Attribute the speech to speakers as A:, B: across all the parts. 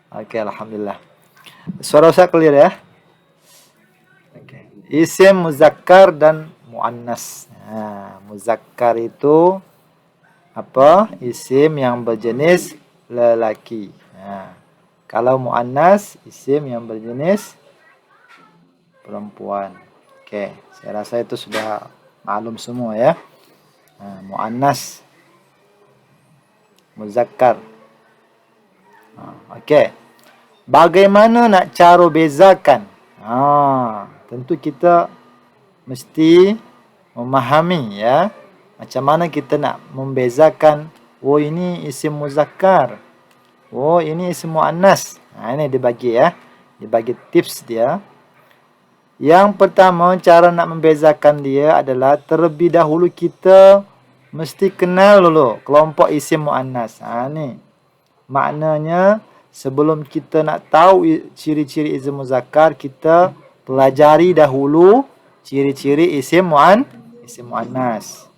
A: Oke, alhamdulillah. Suara Ustaz clear ya? Oke. Isim muzakkar dan muannas. Nah, muzakkar itu apa? Isim yang berjenis lelaki. Nah, kalau muannas isim yang berjenis perempuan. Oke, saya rasa itu sudah maklum semua ya. Nah, muannas, muzakkar. Oke. Bagaimana nak cara bezakan? Tentu kita mesti memahami ya. Macam mana kita nak membezakan, oh ini isim muzakkar, oh ini isim muannas. Ini dibagi ya. Dibagi tips dia. Yang pertama, cara nak membezakan dia adalah terlebih dahulu kita mesti kenal dulu kelompok isim muannas. Ni. Maknanya sebelum kita nak tahu ciri-ciri isim muzakkar, kita pelajari dahulu ciri-ciri isim muannas.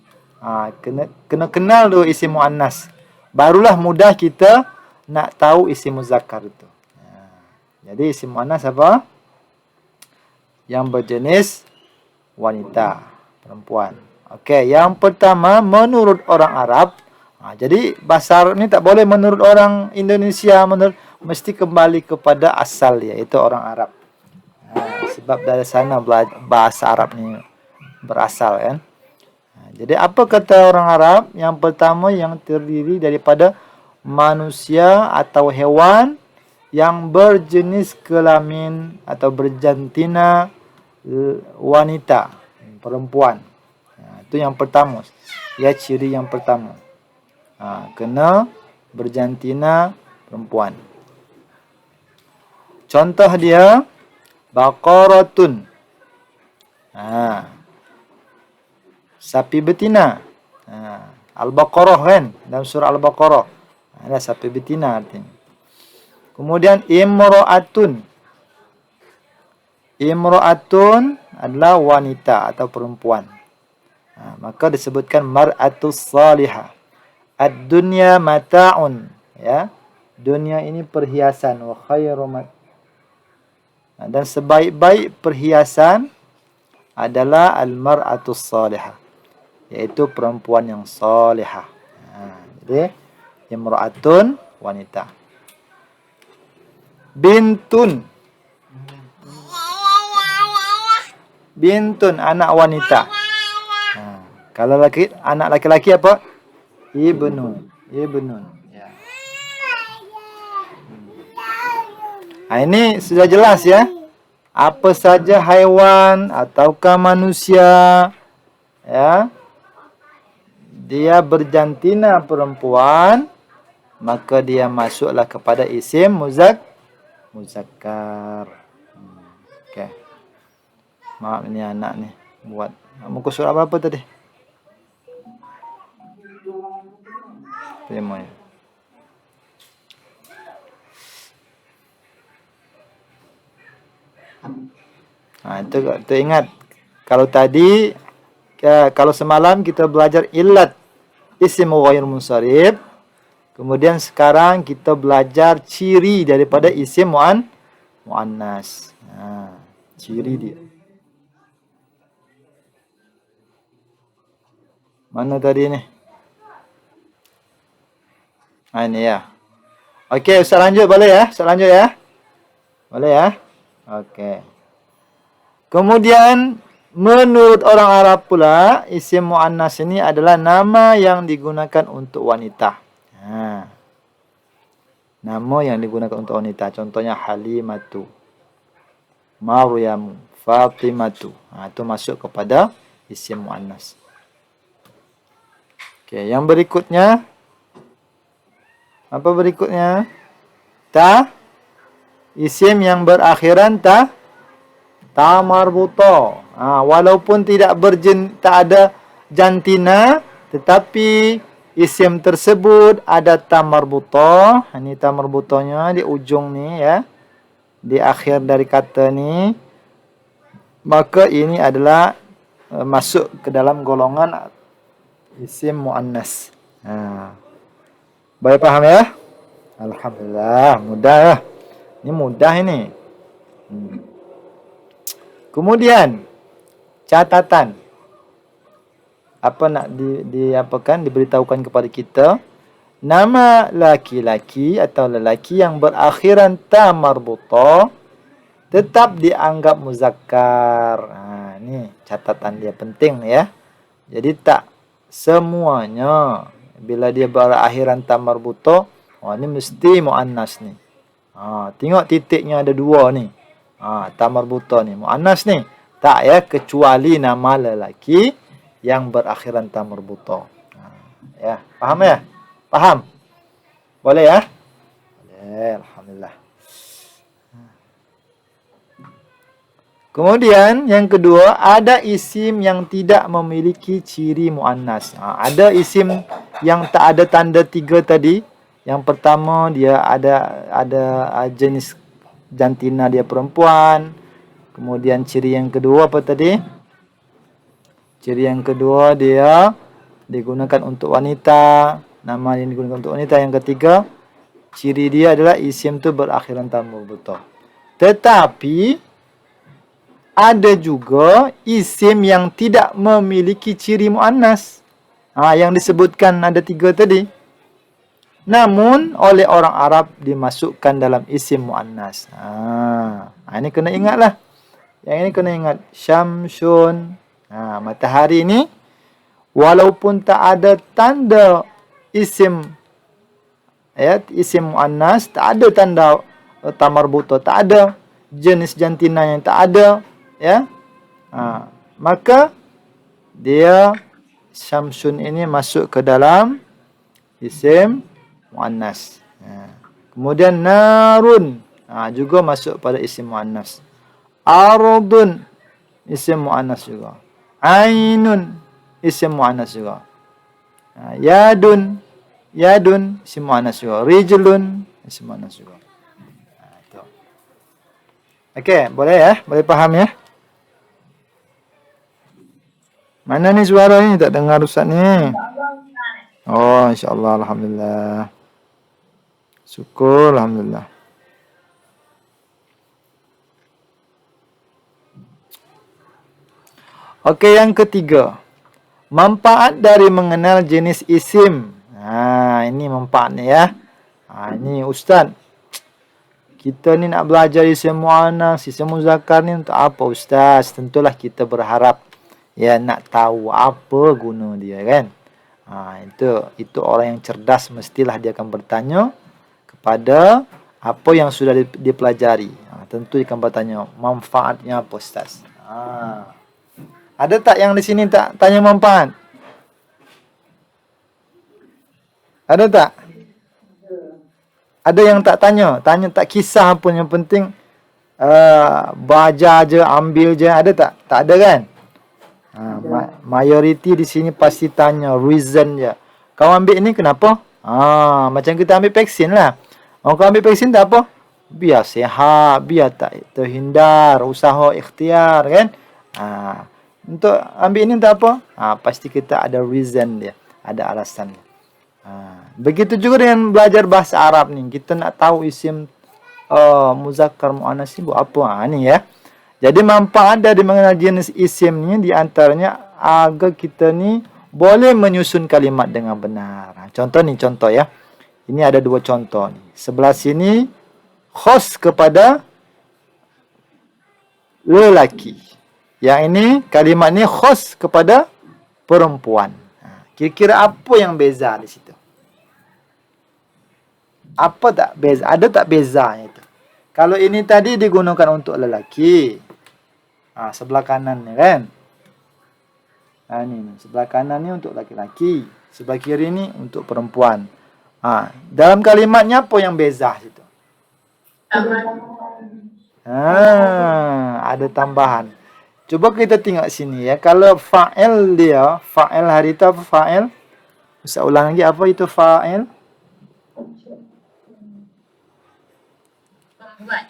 A: Kena kenal dulu isim muannas. Barulah mudah kita nak tahu isim muzakkar itu. Jadi isim muannas apa? Yang berjenis wanita, perempuan. Okey, yang pertama menurut orang Arab. Jadi bahasa Arab ni tak boleh menurut orang Indonesia, mesti kembali kepada asal dia, iaitu orang Arab. Sebab dari sana bahasa Arab ni berasal kan. Jadi apa kata orang Arab? Yang pertama yang terdiri daripada manusia atau hewan yang berjenis kelamin atau berjantina wanita, perempuan. Itu yang pertama. Ya, ciri yang pertama. Kena berjantina perempuan. Contoh dia baqaratun. Sapi betina. Al-Baqarah kan, dalam surah Al-Baqarah. Ada sapi betina artinya. Kemudian imra'atun. Imra'atun adalah wanita atau perempuan. Maka disebutkan mar'atus salihah. Ad-dunya mata'un. Ya. Dunia ini perhiasan. Wa khairu dan sebaik-baik perhiasan adalah al-mar'atus salihah. Iaitu perempuan yang salihah. Jadi, imra'atun, wanita. Bintun. Bintun, anak wanita. Kalau anak laki-laki apa? Ibnun. Ibnun. Ya. Ini sudah jelas ya. Apa saja haiwan ataukah manusia, ya, dia berjantina perempuan, maka dia masuklah kepada isim muzakkar. Okey. Maaf ini anak ni buat muka surat apa tadi? Terima. Itu ingat. Kalau tadi, kalau semalam kita belajar illat isim ghair munsharif. Kemudian sekarang kita belajar ciri daripada isim muannas. Ciri dia. Mana tadi ni? Ini ya. Okey, Ustaz lanjut boleh ya? Ustaz lanjut ya? Boleh ya? Okey. Kemudian menurut orang Arab pula, isim muannas ini adalah nama yang digunakan untuk wanita. Nama yang digunakan untuk wanita. Contohnya Halimatu, Maryam, Fatimatu. Itu masuk kepada isim muannas. Okey, yang berikutnya. Apa berikutnya? Isim yang berakhiran ta marbuta. Walaupun tak ada jantina, tetapi isim tersebut ada ta marbuta. Ini ta marbutanya di ujung ni ya. Di akhir dari kata ni. Maka ini adalah masuk ke dalam golongan isim muannas. Baik, paham ya? Alhamdulillah, mudah ya. Ini mudah ini. Kemudian catatan. Apa nak diapakan diberitahukan kepada kita? Nama laki-laki atau lelaki yang berakhiran ta marbutah tetap dianggap muzakkar. Ni catatan dia penting ya. Jadi tak semuanya bila dia berakhiran ta marbutah, ni mesti muannas ni. Tengok titiknya ada dua ni. Ta marbutah ni muannas ni. Tak ya, kecuali nama lelaki yang berakhiran ta marbutah. Ya, faham ya? Paham? Boleh ya? Boleh, alhamdulillah. Kemudian yang kedua, ada isim yang tidak memiliki ciri muannas. Ada isim yang tak ada tanda tiga tadi. Yang pertama dia ada jenis jantina dia perempuan. Kemudian ciri yang kedua apa tadi? Ciri yang kedua dia digunakan untuk wanita. Nama yang digunakan untuk wanita. Yang ketiga, ciri dia adalah isim tu berakhiran ta marbutah. Tetapi ada juga isim yang tidak memiliki ciri muannas. Yang disebutkan ada tiga tadi. Namun oleh orang Arab dimasukkan dalam isim muannas. Ini kena ingatlah. Yang ini kena ingat. Syamsun. Matahari ni walaupun tak ada tanda isim isim muannas, tak ada tanda ta marbutah, tak ada jenis jantina yang tak ada, ya. Maka dia Syamsun ini masuk ke dalam isim muannas. Kemudian narun juga masuk pada isim muannas. Ardun isim muannas juga. Ainun isim muannas juga. Yadun isim muannas juga. Rijlun isim muannas juga. Okey, boleh ya? Boleh paham ya? Mana ni suara ni? Tak dengar Ustaz ni. Oh, insya-Allah, alhamdulillah. Syukur, alhamdulillah. Okey, yang ketiga. Manfaat dari mengenal jenis isim. Ini manfaatnya ya. Ini Ustaz. Kita ni nak belajar isim muannas, isim muzakkar ni untuk apa Ustaz? Tentulah kita berharap ya nak tahu apa guna dia kan. Itu orang yang cerdas mestilah dia akan bertanya kepada apa yang sudah dipelajari. Tentu dia akan bertanya manfaatnya apa Ustaz. Ada tak yang di sini tak tanya manfaat? Ada tak? Ada yang tak tanya? Tanya tak kisah pun, yang penting baca je, ambil je. Ada tak? Tak ada kan? Majoriti di sini pasti tanya reason je. Kau ambil ni kenapa? Macam kita ambil vaksin lah. Kau ambil vaksin tak apa? Biar sihat, biar tak terhindar, usaha ikhtiar kan? Untuk ambil ini tak apa? Pasti kita ada reason dia, ada alasan dia. Begitu juga dengan belajar bahasa Arab ni. Kita nak tahu isim muzakkar muannas ni buat apa? Ni ya. Jadi manfaat dari mengenal jenis isim ni di antaranya agar kita ni boleh menyusun kalimat dengan benar. Contoh ni, contoh ya. Ini ada dua contoh ni. Sebelah sini khas kepada lelaki. Yang ini kalimat ni khas kepada perempuan. Kira-kira apa yang beza di situ? Apa tak beza? Ada tak bezanya itu? Kalau ini tadi digunakan untuk lelaki. Sebelah kanan ni kan. Ini sebelah kanan ni untuk laki-laki. Sebelah kiri ni untuk perempuan. Dalam kalimatnya apa yang beza situ? Ada tambahan. Coba kita tengok sini ya. Kalau fa'il dia, fa'il hari itu apa fa'il? Bisa ulang lagi, apa itu fa'il?
B: Membuat.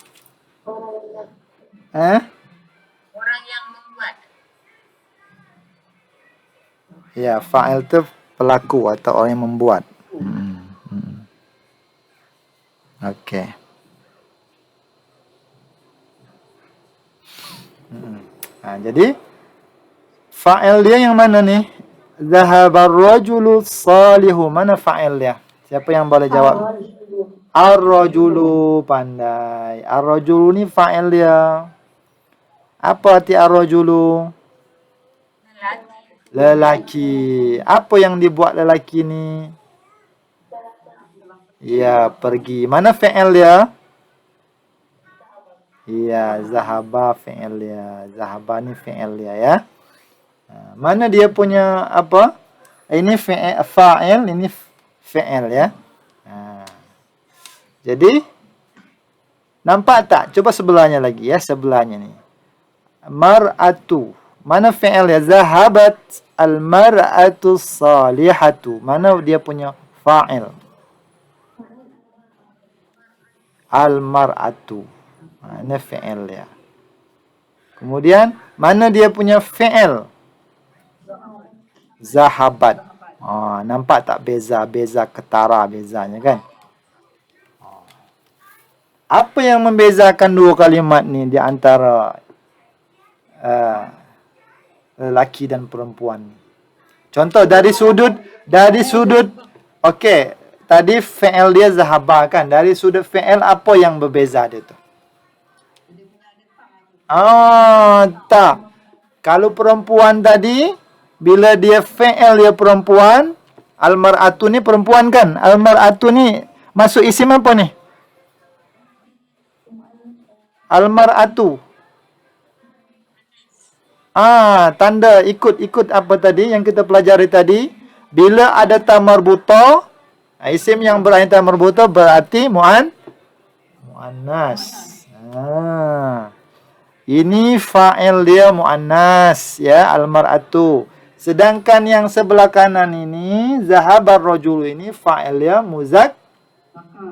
B: Orang yang membuat.
A: Ya, fa'il itu pelaku atau orang yang membuat. Okey. Jadi fa'il dia yang mana nih? Zahabar rajulu salihu. Mana fa'il dia? Siapa yang boleh jawab? Ar-rajulu. Pandai. Ar-rajulu ni fa'il dia. Apa arti ar-rajulu?
B: Lelaki.
A: Lelaki. Apa yang dibuat lelaki ni? Ya, pergi. Mana fi'il dia? Iya, zahaba fi'il dia. Zahaba ni fi'il dia ya. Mana dia punya apa? Ini fa'il, ini fi'il ya. Jadi nampak tak? Coba sebelahnya lagi ya, sebelahnya ni. Mar'atu. Mana fi'il ya? Zahabat al-mar'atu salihatu. Mana dia punya fa'il? Al-mar'atu. Ini fi'il ya. Kemudian mana dia punya fi'il? Zahabat. Nampak tak beza ketara bezanya kan? Apa yang membezakan dua kalimat ni di antara lelaki dan perempuan? Contoh dari sudut okey, tadi fi'il dia zahaba kan? Dari sudut fi'il apa yang berbeza dia tu? Tak. Kalau perempuan tadi, bila dia fi'il dia perempuan, al-mar'atu ni perempuan kan? Al-mar'atu ni masuk isim apa ni? Al-mar'atu. Tanda ikut apa tadi yang kita pelajari tadi? Bila ada ta marbuta, isim yang berakhir ta marbuta berarti muannas. Ini fa'il dia muannas ya, al-mar'atu. Sedangkan yang sebelah kanan ini zahabar rajul ini fa'il dia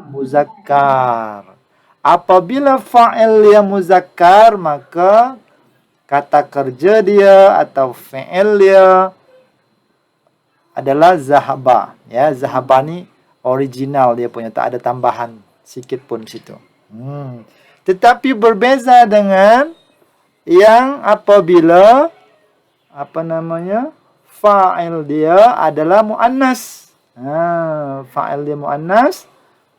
A: muzakkar. Apabila fa'il dia muzakkar, maka kata kerja dia atau fi'il dia adalah zahaba. Ya, zahaba ni original dia punya, tak ada tambahan sikit pun situ. Tetapi berbeza dengan yang apabila fa'il dia adalah muannas. Fa'il dia muannas,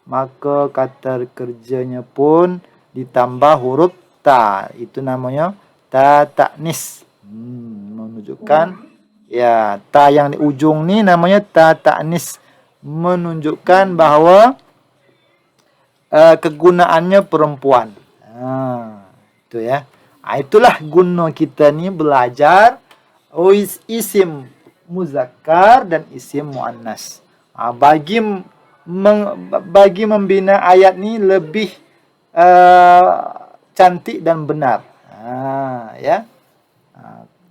A: maka kata kerjanya pun ditambah huruf ta. Itu namanya ta ta'nis. Menunjukkan ya, ta yang di ujung ni namanya ta ta'nis, menunjukkan bahawa kegunaannya perempuan. Itu ya. Itulah guna kita ni belajar isim muzakkar dan isim muannas. Bagi membina ayat ni lebih cantik dan benar. Ya.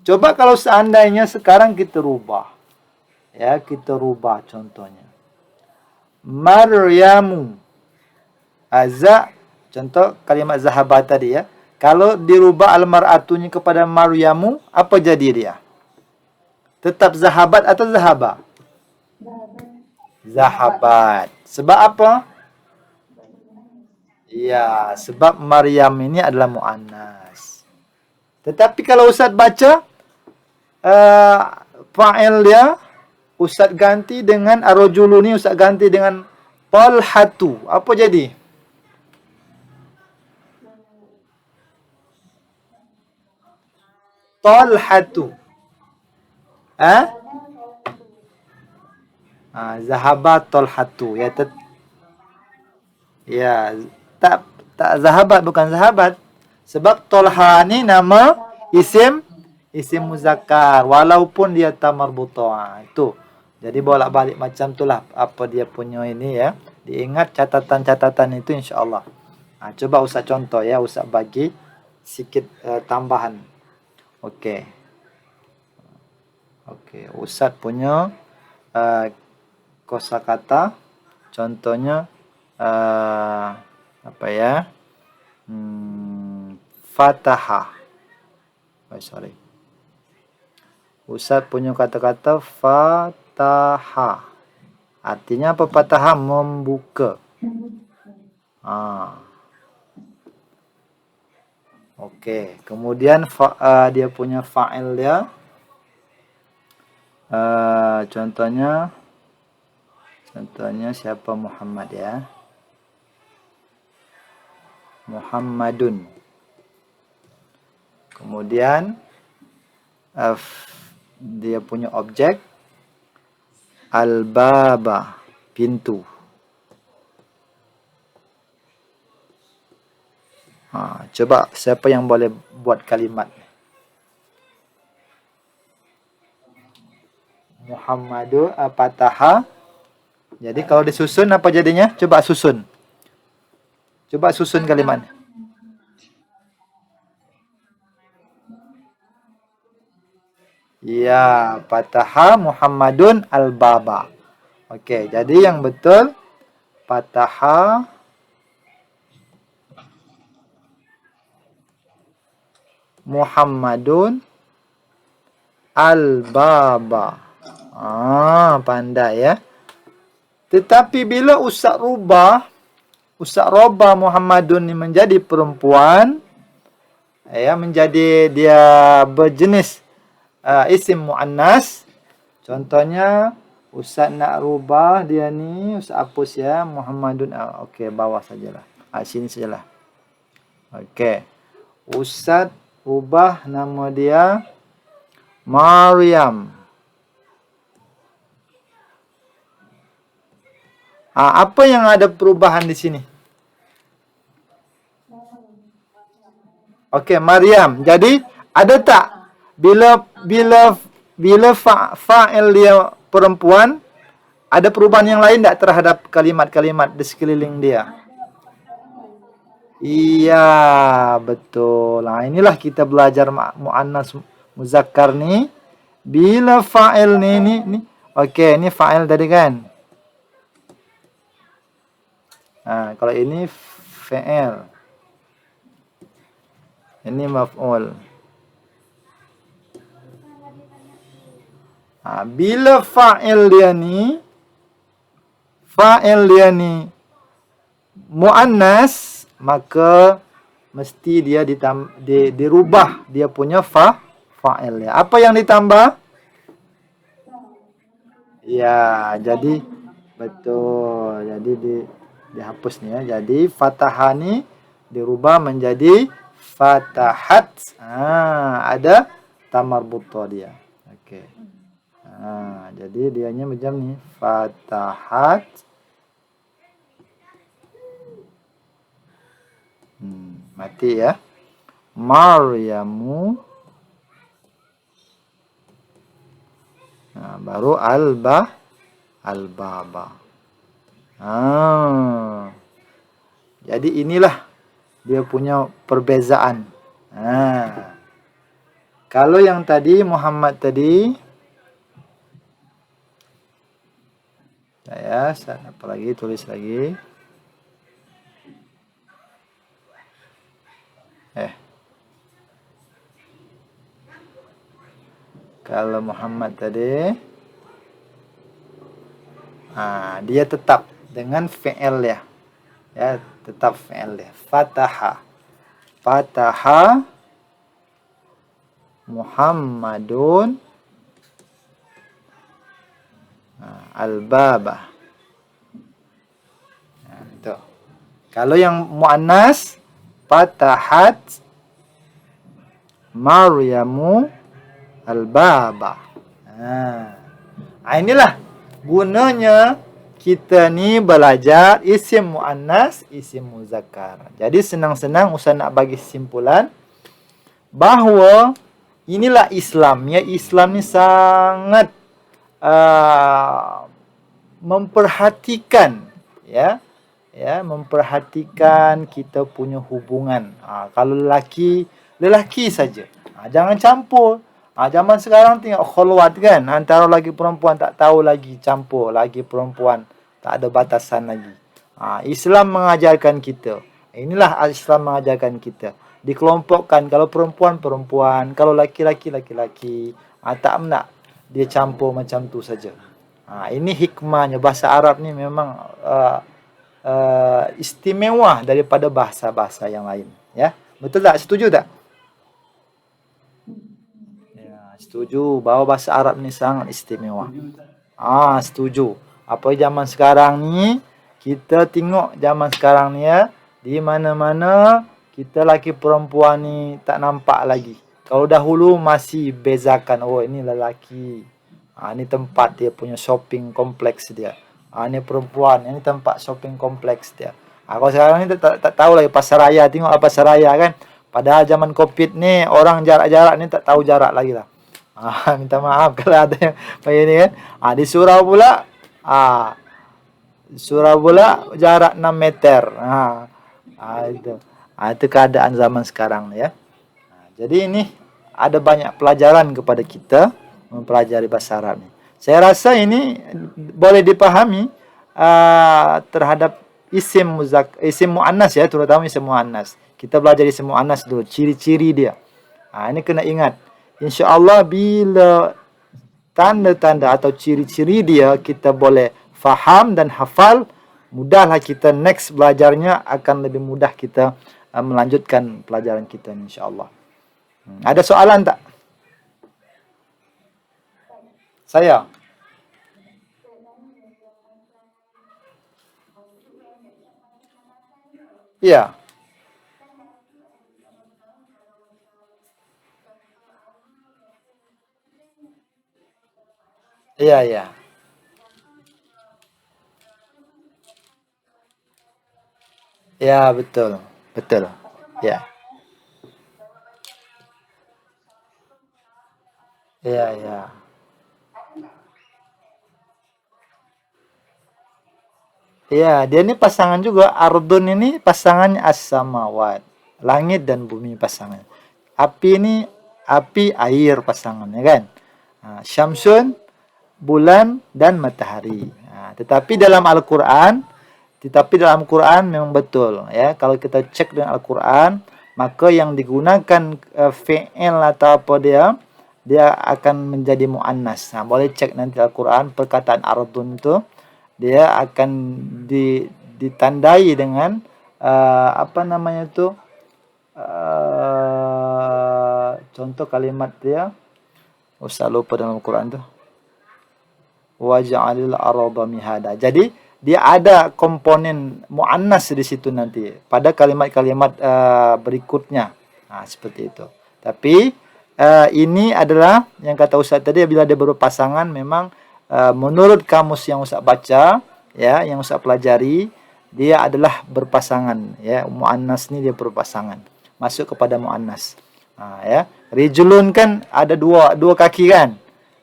A: Coba kalau seandainya sekarang kita rubah. Ya, kita rubah contohnya. Maryamu. Contoh kalimat zahabat tadi ya. Kalau dirubah al-mar'atunya kepada Maryamu, apa jadi dia? Tetap zahabat atau zahaba? Zahabat. Sebab apa? Ya, sebab Maryam ini adalah muannas. Tetapi kalau Ustaz baca fa'il dia, Ustaz ganti dengan ar-rajulu ni, Ustaz ganti dengan Talhatu. Apa jadi? Talhatu. Zahabat Talhatu. Tak zahabat, bukan zahabat. Sebab Talha ni nama isim muzakkar walaupun dia ta marbuta. Itu. Jadi bolak-balik macam itulah apa dia punya ini ya. Diingat catatan-catatan itu insya-Allah. Coba Ustaz contoh ya, Ustaz bagi sikit tambahan. Okey, Ustaz punya kosakata contohnya apa ya? Fataha. Sorry. Ustaz punya kata-kata fataha. Artinya apa fataha? Membuka. Oke, kemudian dia punya fa'il dia. Contohnya siapa? Muhammad ya. Muhammadun. Kemudian dia punya objek al-baba, pintu. Coba siapa yang boleh buat kalimat? Muhammadu fataha. Jadi kalau disusun apa jadinya? Coba susun. Coba susun kalimat. Ya, fataha Muhammadun al-baba. Oke, jadi yang betul fataha Muhammadun al-baba. Pandai ya. Tetapi bila Ustaz rubah Muhammadun ini menjadi perempuan, ya, menjadi dia berjenis isim muannas. Contohnya Ustaz nak rubah dia ni, Ustaz hapus ya, Muhammadun. Okey, bawah sajalah. Sini sajalah. Okey. Ustaz ubah nama dia Maryam. Apa yang ada perubahan di sini? Okey, Maryam. Jadi ada tak bila fa'il dia perempuan, ada perubahan yang lain tak terhadap kalimat-kalimat di sekeliling dia? Iya, betul. Inilah kita belajar muannas muzakkar ni. Bila fa'il ni. Okey, ini fa'il tadi kan? Kalau ini fi'il. Ini maf'ul. Bila fa'il dia ni muannas, maka mesti dia dirubah dia punya fa'il ya. Apa yang ditambah? Ya, jadi betul. Jadi dihapus nih ya. Jadi fathah ni dirubah menjadi fatahat. Ada tamarbutah dia. Okey. Jadi dianya macam ni, fatahat. Mati ya. Maryamu. Baru al-baba. Jadi inilah dia punya perbezaan. Kalau yang tadi Muhammad tadi, saya apa lagi, tulis lagi. Kalau Muhammad tadi, dia tetap dengan fi'il ya. Ya, tetap fi'il ya. Fataha Muhammadun al-baba. Itu. Kalau yang muannas, fatahat Maryamu al-baba. Inilah gunanya kita ni belajar isim muannas, isim muzakkar. Jadi senang-senang Ustaz nak bagi kesimpulan bahawa inilah Islam ya. Islam ni sangat memperhatikan ya, memperhatikan kita punya hubungan. Kalau lelaki saja. Jangan campur. Zaman sekarang tengok khulwat kan, antara lagi perempuan tak tahu lagi campur, lagi perempuan tak ada batasan lagi. Islam mengajarkan kita. Inilah Islam mengajarkan kita. Dikelompokkan, kalau perempuan, kalau laki-laki. Tak nak dia campur macam tu saja. Ini hikmahnya. Bahasa Arab ni memang istimewa daripada bahasa-bahasa yang lain. Ya. Betul tak? Setuju tak? Ya, setuju bahwa bahasa Arab ini sangat istimewa. Setuju. Apa zaman sekarang ni, kita tengok zaman sekarang ni ya, di mana-mana kita laki perempuan ni tak nampak lagi. Kalau dahulu masih bezakan, oh ini lelaki. Ini tempat dia punya shopping kompleks dia. Ini perempuan, ini tempat shopping kompleks dia. Kalau sekarang ni tak tahu lagi pasar raya, tengok pasar raya kan. Padahal zaman Covid ni orang jarak-jarak ni tak tahu jarak lagi lah. Minta maaf kalau ada yang kayak ini kan. Di surau pula, jarak 6 meter. Itu. Itu keadaan zaman sekarang ya. Jadi ini ada banyak pelajaran kepada kita mempelajari bahasa Arab ini. Saya rasa ini boleh dipahami terhadap isim muannas ya, terutama isim muannas. Kita belajar isim muannas dulu, ciri-ciri dia. Ini kena ingat. InsyaAllah bila tanda-tanda atau ciri-ciri dia kita boleh faham dan hafal, mudahlah kita next belajarnya akan lebih mudah kita melanjutkan pelajaran kita insyaAllah. Ada soalan tak? Saya? Iya. Iya, iya. Ya, betul. Betul. Ya. Iya, iya. Iya, dia ini pasangan juga. Ardun ini pasangannya as-samawat. Langit dan bumi pasangan. Api ini api air pasangannya kan. Syamsun bulan dan matahari. Tetapi dalam Quran memang betul ya. Kalau kita cek dengan Al-Quran, maka yang digunakan fi'il atau apa dia akan menjadi muannas. Boleh cek nanti Al-Quran perkataan ardun itu dia akan ditandai dengan apa namanya itu contoh kalimat dia. Usah lupa dalam Al-Quran tuh. Waja'alil arda mihada. Jadi dia ada komponen muannas di situ nanti pada kalimat-kalimat berikutnya. Seperti itu. Tapi ini adalah yang kata Ustaz tadi, bila dia berpasangan memang menurut kamus yang Ustaz baca ya, yang Ustaz pelajari, dia adalah berpasangan ya. Muannas ni dia berpasangan. Masuk kepada muannas. Ya. Rijulun kan ada dua kaki kan?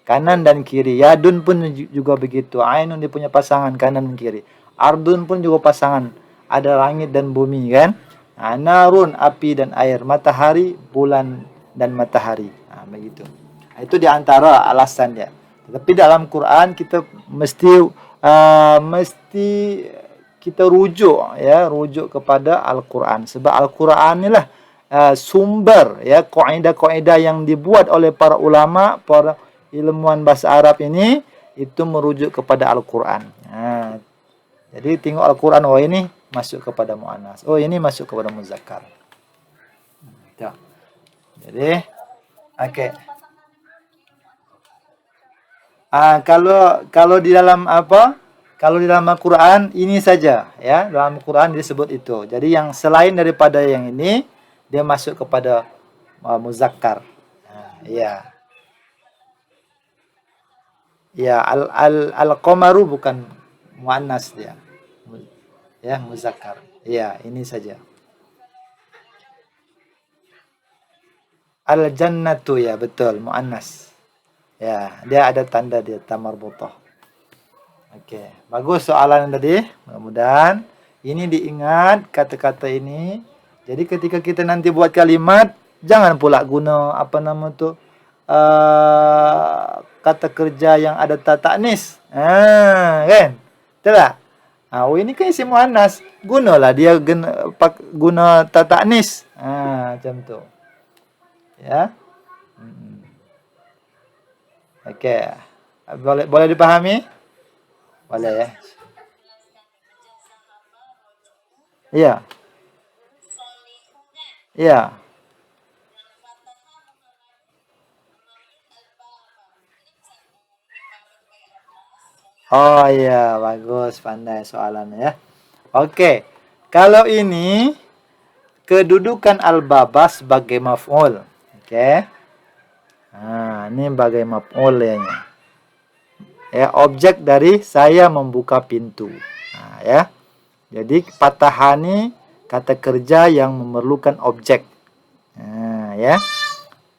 A: Kanan dan kiri. Yadun pun juga begitu. Ainun dia punya pasangan kanan dan kiri. Ardun pun juga pasangan. Ada langit dan bumi kan. Narun api dan air. Matahari, bulan dan matahari. Begitu. Itu di antara alasan dia. Tapi dalam Quran kita mesti kita rujuk kepada Al-Quran. Sebab Al-Quran inilah sumber ya kaidah-kaidah yang dibuat oleh para ulama, para ilmuwan bahasa Arab ini itu merujuk kepada Al-Quran. Jadi tengok Al-Quran, oh ini masuk kepada muannas, oh ini masuk kepada muzakkar. Jadi, okey. Kalau di dalam apa? Kalau di dalam Al-Quran ini saja ya, dalam Al-Quran disebut itu. Jadi yang selain daripada yang ini dia masuk kepada muzakkar. Ya. Ya, al-qamaru bukan muannas dia. Ya, muzakkar. Ya, ini saja. Al-jannatu ya, betul, muannas. Ya, dia ada tanda dia tamarbutah. Okey, bagus soalan tadi. Mudah-mudahan ini diingat kata-kata ini. Jadi ketika kita nanti buat kalimat, jangan pula guna apa nama tu kata kerja yang ada ta'nis. Kan? Betul tak? Oh ini kan isim muannas. Gunalah dia guna ta'nis. Macam tu. Ya. Okey. Boleh dipahami? Boleh ya. Iya. Iya. Oh iya, bagus, pandai soalannya ya. Oke. Kalau ini kedudukan al-baba sebagai maf'ul. Oke. Nah, ini bagai maf'ul ya. Ya, objek dari saya membuka pintu. Nah, ya. Jadi patahani kata kerja yang memerlukan objek. Nah, ya.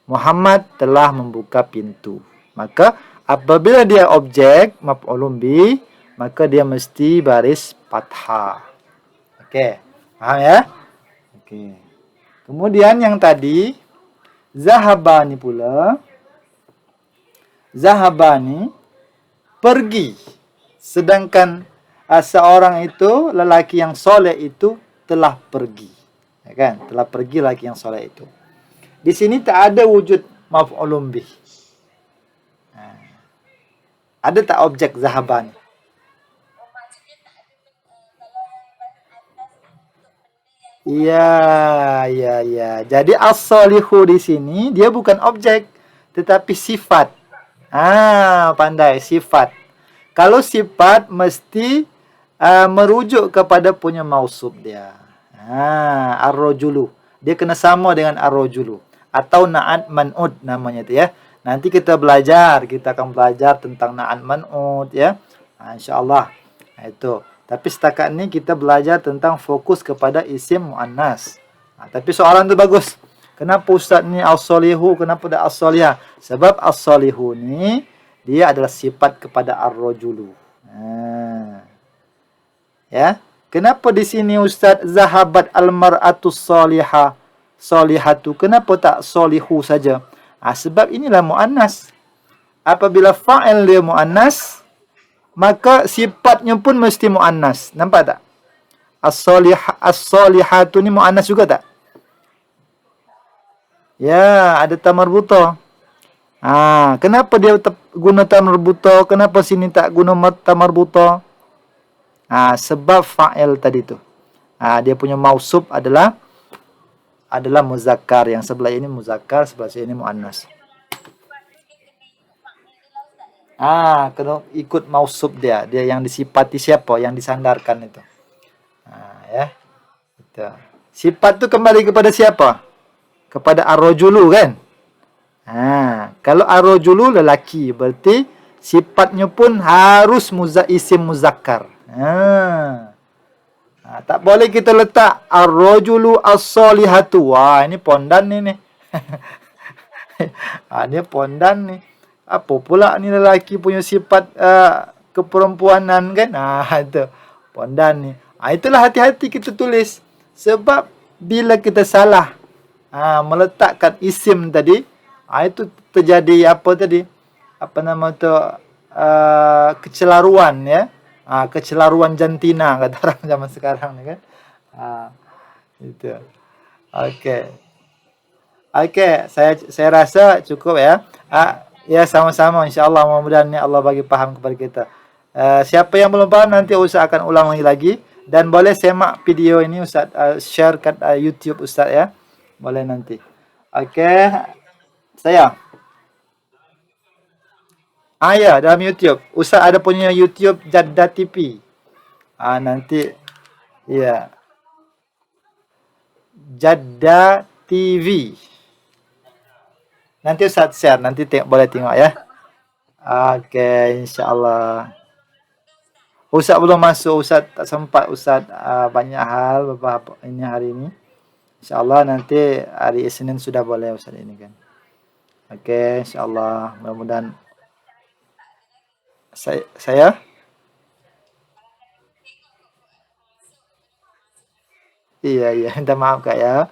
A: Muhammad telah membuka pintu. Maka apabila dia objek maf'ulun bi, maka dia mesti baris fathah. Oke, paham ya? Oke. Kemudian yang tadi zahabani pula. Zahabani pergi. Sedangkan seorang itu, lelaki yang soleh itu telah pergi. Ya kan? Telah pergi lelaki yang soleh itu. Di sini tak ada wujud maf'ulun bih. Ada tak objek zahaban?
B: Oh, maksudnya tak ada kalau yang baris atas itu untuk benda yang
A: Iya, iya, iya. Jadi as-solihu di sini dia bukan objek, tetapi sifat. Ah, pandai sifat. Kalau sifat mesti merujuk kepada punya mausuf dia. Ah, ar-rajulu. Dia kena sama dengan ar-rajulu atau na'at man'ud namanya itu ya. Nanti kita belajar, kita akan belajar tentang na'at man'ud ya. Nah, insyaallah. Nah, itu. Tapi setakat ini kita belajar tentang fokus kepada isim muannas. Nah, tapi soalan tu bagus. Kenapa Ustaz ni as-solihu, kenapa dah as-solihah? Sebab as-solihu ni dia adalah sifat kepada ar-rajulu. Nah. Ya. Kenapa di sini Ustaz zahabat al-mar'atu salihah, salihatu? Kenapa tak solihu saja? Sebab inilah muannas. Apabila fa'il dia muannas, maka sifatnya pun mesti muannas. Nampak tak? As-salihatu ni muannas juga tak? Ya, ada tamar buta. Kenapa dia guna tamar buta? Kenapa sini tak guna tamar buta? Sebab fa'il tadi tu. Dia punya mausub adalah muzakkar. Yang sebelah ini muzakkar, sebelah sini muannas. Kena ikut mausub dia. Dia yang disifati siapa? Yang disandarkan itu. Ya. Itu. Sifat tu kembali kepada siapa? Kepada ar-rajulu kan? Kalau ar-rajulu lelaki, berarti sifatnya pun harus isim muzakkar. Tak boleh kita letak ar-rajulu as-salihatu. Wah, ini pondan ni. Dia pondan ni. Apa pula ni lelaki punya sifat keperempuanan kan? Itu. Pondan ni. Itulah hati-hati kita tulis. Sebab bila kita salah meletakkan isim tadi, itu terjadi apa tadi? Apa nama tu? Kecelaruan ya. Kecelaruan jantina kata orang zaman sekarang ni kan. Itu. Okey. Okey, saya rasa cukup ya. Ya, sama-sama insya-Allah, mudah-mudahan ni Allah bagi faham kepada kita. Siapa yang belum faham nanti Ustaz akan ulang lagi dan boleh semak video ini Ustaz share kat YouTube Ustaz ya. Boleh nanti. Okey. Saya. Ya, dalam YouTube. Ustaz ada punya YouTube Jadda TV. Nanti ya. Jadda TV. Nanti Ustaz share, nanti boleh tengok ya. Okey, insya-Allah. Ustaz belum masuk, Ustaz tak sempat Ustaz, banyak hal beberapa ini hari ini. Insya-Allah nanti hari Isnin sudah boleh Ustaz ini kan. Okey, insya-Allah mudah-mudahan saya iya, minta maaf Kak ya.